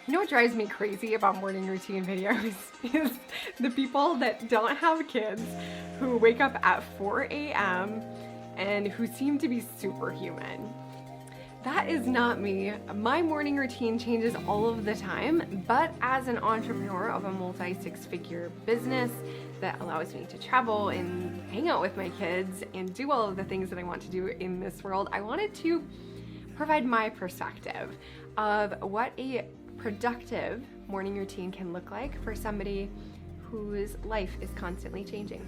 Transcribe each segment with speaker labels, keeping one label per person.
Speaker 1: You know what drives me crazy about morning routine videos is the people that don't have kids, who wake up at 4 a.m. and who seem to be superhuman. That is not me. My morning routine changes all of the time, but as an entrepreneur of a multi-six-figure business that allows me to travel and hang out with my kids and do all of the things that I want to do in this world, I wanted to provide my perspective of what a productive morning routine can look like for somebody whose life is constantly changing.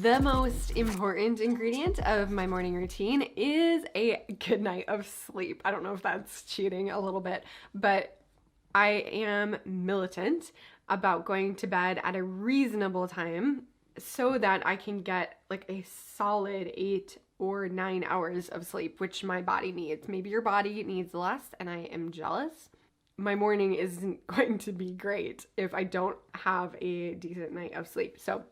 Speaker 1: The most important ingredient of my morning routine is a good night of sleep. I don't know if that's cheating a little bit, but I am militant about going to bed at a reasonable time so that I can get like a solid 8 or 9 hours of sleep, which my body needs. Maybe your body needs less, and I am jealous. My morning isn't going to be great if I don't have a decent night of sleep. So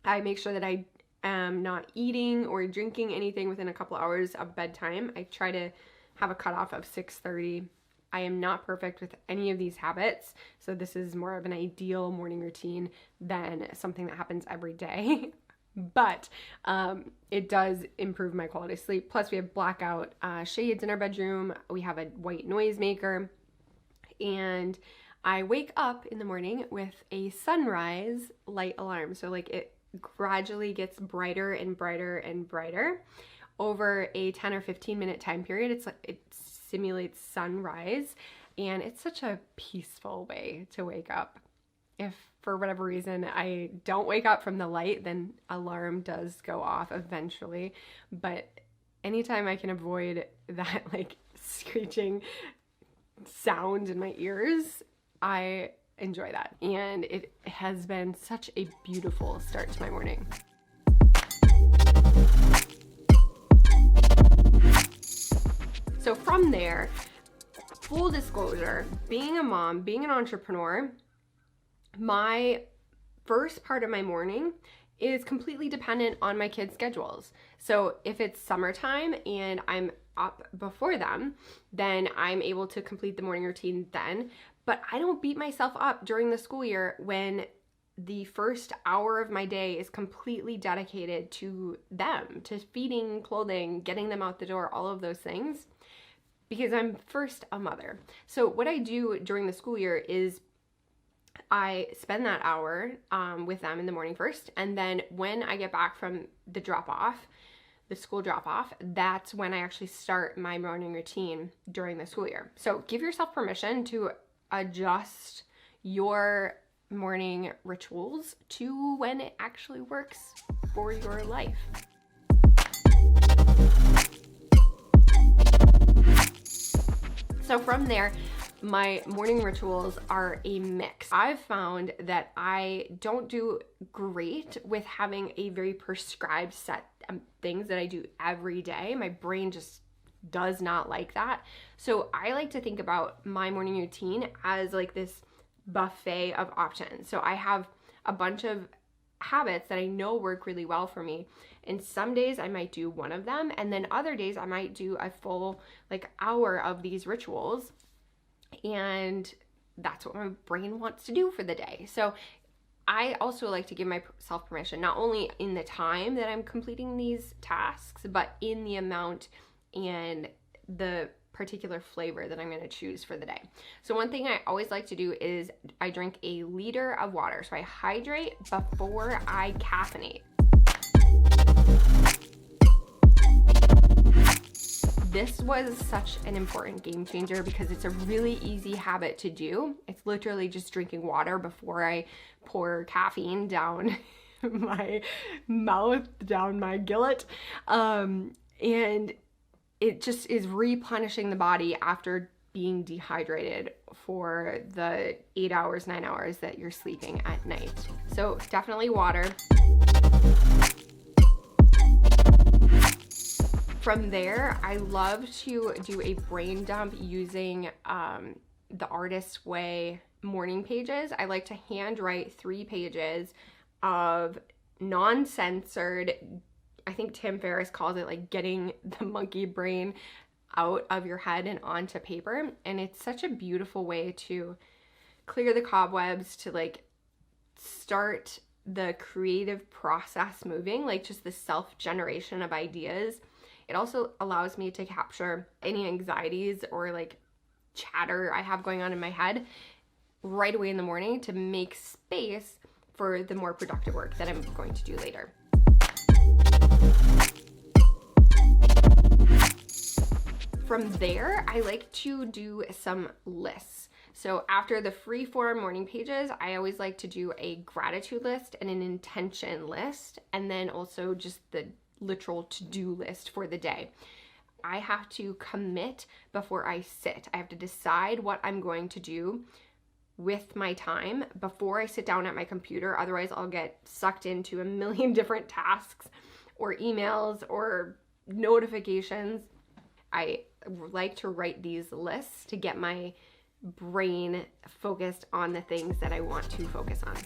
Speaker 1: I make sure that I am not eating or drinking anything within a couple hours of bedtime. I try to have a cutoff of 6:30. I am not perfect with any of these habits, so this is more of an ideal morning routine than something that happens every day. But it does improve my quality of sleep. Plus, we have blackout shades in our bedroom. We have a white noise maker. And I wake up in the morning with a sunrise light alarm. So like it gradually gets brighter and brighter and brighter over a 10 or 15 minute time period. It's like it simulates sunrise, and it's such a peaceful way to wake up. If for whatever reason I don't wake up from the light, then alarm does go off eventually. But anytime I can avoid that like screeching sound in my ears, I enjoy that. And it has been such a beautiful start to my morning. So from there, full disclosure, being a mom, being an entrepreneur, my first part of my morning is completely dependent on my kids' schedules. So if it's summertime and I'm up before them, then I'm able to complete the morning routine then. But I don't beat myself up during the school year when the first hour of my day is completely dedicated to them, to feeding, clothing, getting them out the door, all of those things, because I'm first a mother. So what I do during the school year is I spend that hour with them in the morning first, and then when I get back from the drop-off, the school drop-off, that's when I actually start my morning routine during the school year. So give yourself permission to adjust your morning rituals to when it actually works for your life. So from there, my morning rituals are a mix. I've found that I don't do great with having a very prescribed set of things that I do every day. My brain just does not like that. So I like to think about my morning routine as like this buffet of options. So I have a bunch of habits that I know work really well for me. And some days I might do one of them, and then other days I might do a full like hour of these rituals. And that's what my brain wants to do for the day. So I also like to give myself permission, not only in the time that I'm completing these tasks, but in the amount and the particular flavor that I'm going to choose for the day. So one thing I always like to do is I drink a liter of water. So I hydrate before I caffeinate. This was such an important game changer because it's a really easy habit to do. It's literally just drinking water before I pour caffeine down my mouth, down my gullet. And it just is replenishing the body after being dehydrated for the 8 hours, 9 hours that you're sleeping at night. So definitely water. From there, I love to do a brain dump using the Artist's Way morning pages. I like to handwrite 3 pages of non-censored I think Tim Ferriss calls it like getting the monkey brain out of your head and onto paper. And it's such a beautiful way to clear the cobwebs, to like start the creative process moving, like just the self-generation of ideas. It also allows me to capture any anxieties or like chatter I have going on in my head right away in the morning to make space for the more productive work that I'm going to do later. From there, I like to do some lists. So after the free form morning pages, I always like to do a gratitude list and an intention list, and then also just the literal to-do list for the day. I have to commit before I sit. I have to decide what I'm going to do with my time before I sit down at my computer. Otherwise, I'll get sucked into a million different tasks or emails or notifications. I like to write these lists to get my brain focused on the things that I want to focus on.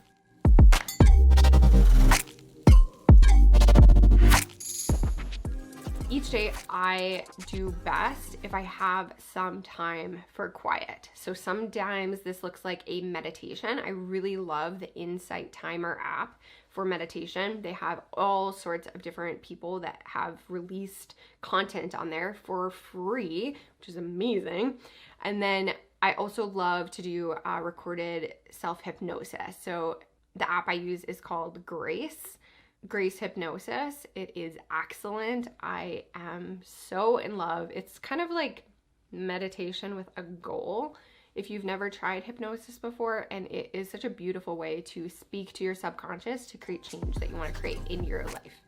Speaker 1: Each day I do best if I have some time for quiet. So sometimes this looks like a meditation. I really love the Insight Timer app for meditation. They have all sorts of different people that have released content on there for free, which is amazing. And then I also love to do recorded self-hypnosis. So the app I use is called Grace Hypnosis. It is excellent. I am so in love. It's kind of like meditation with a goal. If you've never tried hypnosis before, and it is such a beautiful way to speak to your subconscious to create change that you want to create in your life.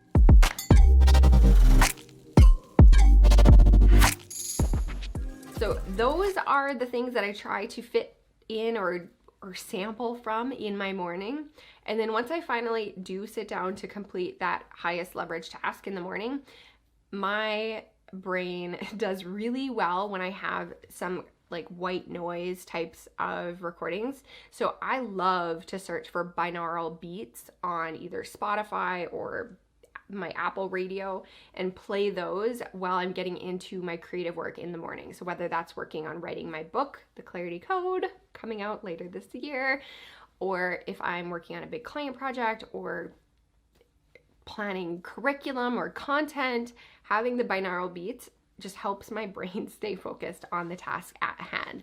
Speaker 1: So those are the things that I try to fit in or sample from in my morning. And then once I finally do sit down to complete that highest leverage task in the morning, my brain does really well when I have some like white noise types of recordings. So I love to search for binaural beats on either Spotify or my Apple radio and play those while I'm getting into my creative work in the morning. So whether that's working on writing my book, The Clarity Code, coming out later this year, or if I'm working on a big client project or planning curriculum or content, having the binaural beats just helps my brain stay focused on the task at hand.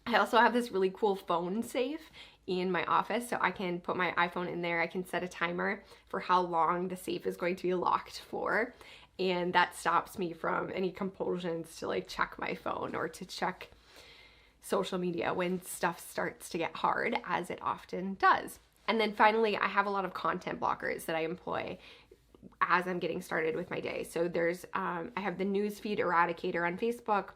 Speaker 1: I also have this really cool phone safe in my office, so I can put my iPhone in there. I can set a timer for how long the safe is going to be locked for, and that stops me from any compulsions to like check my phone or to check social media when stuff starts to get hard, as it often does. And then finally, I have a lot of content blockers that I employ as I'm getting started with my day. So there's I have the newsfeed eradicator on Facebook.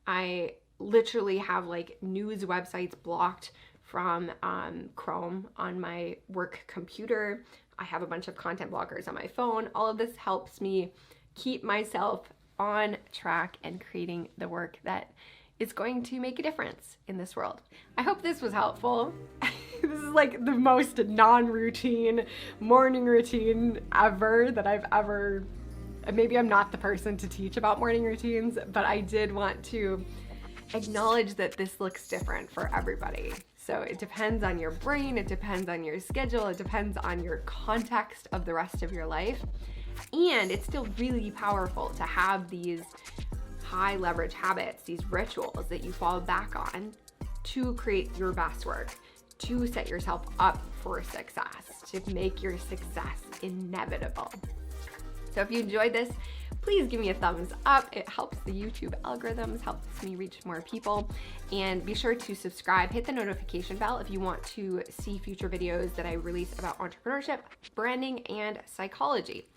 Speaker 1: I literally have like news websites blocked from Chrome on my work computer. I have a bunch of content blockers on my phone. All of this helps me keep myself on track and creating the work that is going to make a difference in this world. I hope this was helpful. This is like the most non-routine morning routine ever that I've ever, maybe I'm not the person to teach about morning routines, but I did want to acknowledge that this looks different for everybody. So it depends on your brain, it depends on your schedule, it depends on your context of the rest of your life. And it's still really powerful to have these high leverage habits, these rituals that you fall back on to create your best work, to set yourself up for success, to make your success inevitable. So if you enjoyed this, please give me a thumbs up. It helps the YouTube algorithms, helps me reach more people. And be sure to subscribe, hit the notification bell if you want to see future videos that I release about entrepreneurship, branding, and psychology.